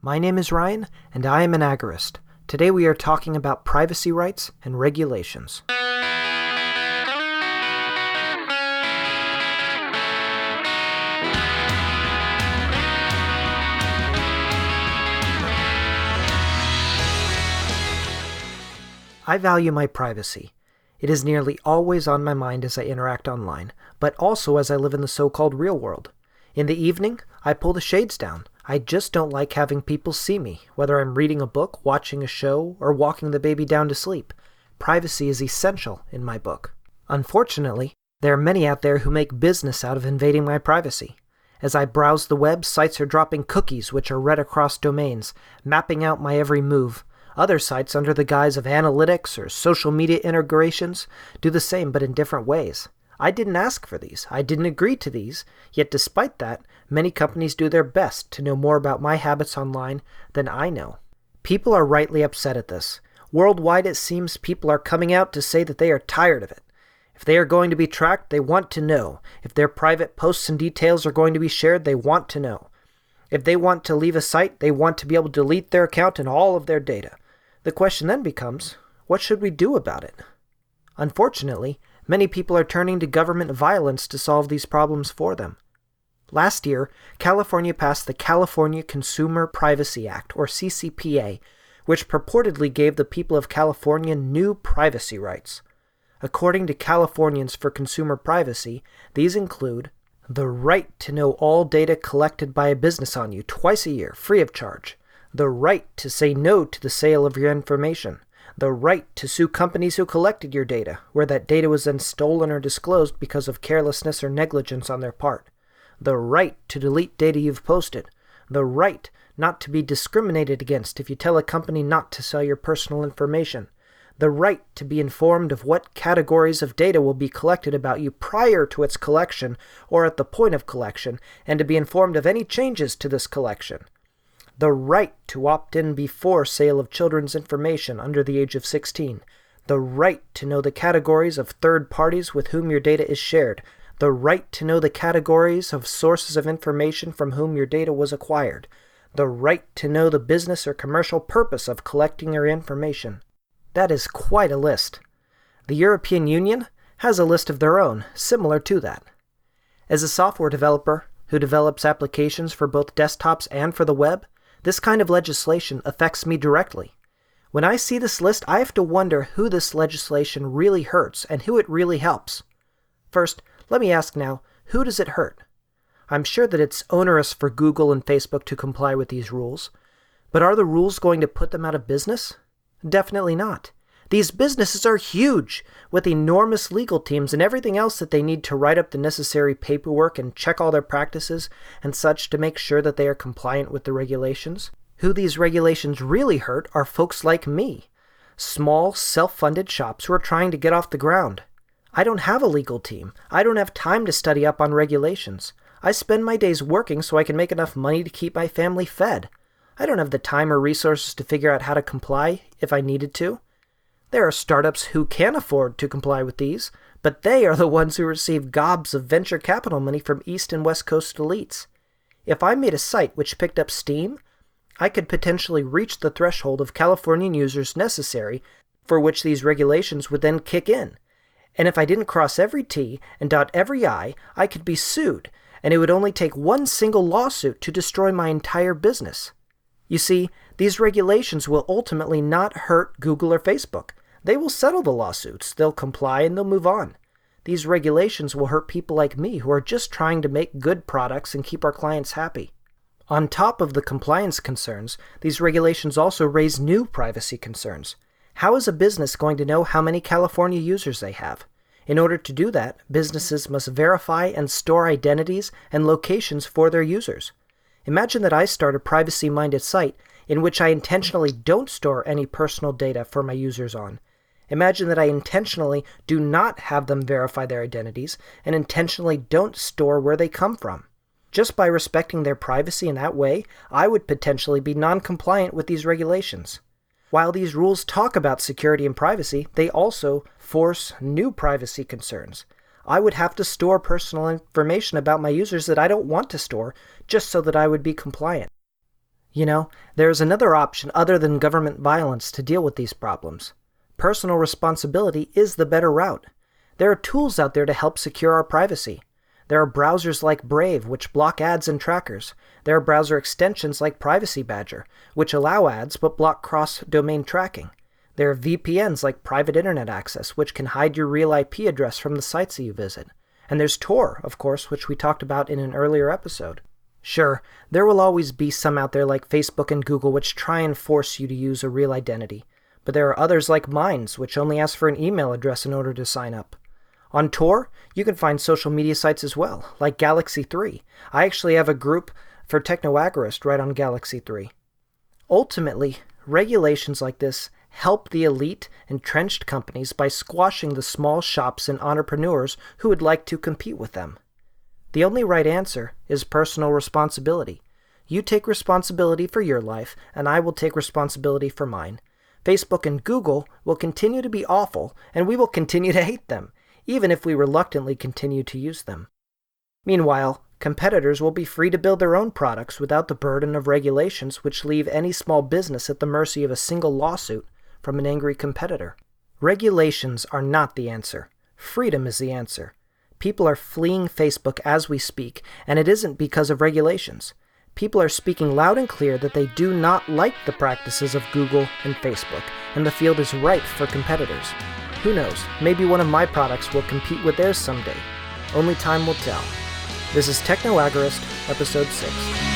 My name is Ryan, and I am an agorist. Today we are talking about privacy rights and regulations. I value my privacy. It is nearly always on my mind as I interact online, but also as I live in the so-called real world. In the evening, I pull the shades down. I just don't like having people see me, whether I'm reading a book, watching a show, or walking the baby down to sleep. Privacy is essential in my book. Unfortunately, there are many out there who make business out of invading my privacy. As I browse the web, sites are dropping cookies which are read across domains, mapping out my every move. Other sites, under the guise of analytics or social media integrations, do the same but in different ways. I didn't ask for these. I didn't agree to these. Yet despite that, many companies do their best to know more about my habits online than I know. People are rightly upset at this. Worldwide, it seems people are coming out to say that they are tired of it. If they are going to be tracked, they want to know. If their private posts and details are going to be shared, they want to know. If they want to leave a site, they want to be able to delete their account and all of their data. The question then becomes, what should we do about it? Unfortunately, many people are turning to government violence to solve these problems for them. Last year, California passed the California Consumer Privacy Act, or CCPA, which purportedly gave the people of California new privacy rights. According to Californians for Consumer Privacy, these include the right to know all data collected by a business on you twice a year, free of charge, the right to say no to the sale of your information, the right to sue companies who collected your data, where that data was then stolen or disclosed because of carelessness or negligence on their part, the right to delete data you've posted, the right not to be discriminated against if you tell a company not to sell your personal information, the right to be informed of what categories of data will be collected about you prior to its collection or at the point of collection, and to be informed of any changes to this collection, the right to opt in before sale of children's information under the age of 16, the right to know the categories of third parties with whom your data is shared, the right to know the categories of sources of information from whom your data was acquired, the right to know the business or commercial purpose of collecting your information. That is quite a list. The European Union has a list of their own, similar to that. As a software developer who develops applications for both desktops and for the web, this kind of legislation affects me directly. When I see this list, I have to wonder who this legislation really hurts and who it really helps. First, let me ask now, who does it hurt? I'm sure that it's onerous for Google and Facebook to comply with these rules, but are the rules going to put them out of business? Definitely not. These businesses are huge, with enormous legal teams and everything else that they need to write up the necessary paperwork and check all their practices and such to make sure that they are compliant with the regulations. Who these regulations really hurt are folks like me, small, self-funded shops who are trying to get off the ground. I don't have a legal team. I don't have time to study up on regulations. I spend my days working so I can make enough money to keep my family fed. I don't have the time or resources to figure out how to comply if I needed to. There are startups who can afford to comply with these, but they are the ones who receive gobs of venture capital money from East and West Coast elites. If I made a site which picked up steam, I could potentially reach the threshold of Californian users necessary for which these regulations would then kick in. And if I didn't cross every T and dot every I, I could be sued, and it would only take one single lawsuit to destroy my entire business. You see, these regulations will ultimately not hurt Google or Facebook. They will settle the lawsuits, they'll comply, and they'll move on. These regulations will hurt people like me who are just trying to make good products and keep our clients happy. On top of the compliance concerns, these regulations also raise new privacy concerns. How is a business going to know how many California users they have? In order to do that, businesses must verify and store identities and locations for their users. Imagine that I start a privacy-minded site in which I intentionally don't store any personal data for my users on. Imagine that I intentionally do not have them verify their identities and intentionally don't store where they come from. Just by respecting their privacy in that way, I would potentially be non-compliant with these regulations. While these rules talk about security and privacy, they also force new privacy concerns. I would have to store personal information about my users that I don't want to store just so that I would be compliant. There's another option other than government violence to deal with these problems. Personal responsibility is the better route. There are tools out there to help secure our privacy. There are browsers like Brave, which block ads and trackers. There are browser extensions like Privacy Badger, which allow ads but block cross-domain tracking. There are VPNs like Private Internet Access, which can hide your real IP address from the sites that you visit. And there's Tor, of course, which we talked about in an earlier episode. Sure, there will always be some out there like Facebook and Google which try and force you to use a real identity. But there are others like Minds, which only ask for an email address in order to sign up. On Tor, you can find social media sites as well, like Galaxy 3. I actually have a group for Technoagorist right on Galaxy 3. Ultimately, regulations like this help the elite, entrenched companies by squashing the small shops and entrepreneurs who would like to compete with them. The only right answer is personal responsibility. You take responsibility for your life, and I will take responsibility for mine. Facebook and Google will continue to be awful, and we will continue to hate them, even if we reluctantly continue to use them. Meanwhile, competitors will be free to build their own products without the burden of regulations which leave any small business at the mercy of a single lawsuit from an angry competitor. Regulations are not the answer. Freedom is the answer. People are fleeing Facebook as we speak, and it isn't because of regulations. People are speaking loud and clear that they do not like the practices of Google and Facebook, and the field is ripe for competitors. Who knows, maybe one of my products will compete with theirs someday. Only time will tell. This is Technoagorist, Episode 6.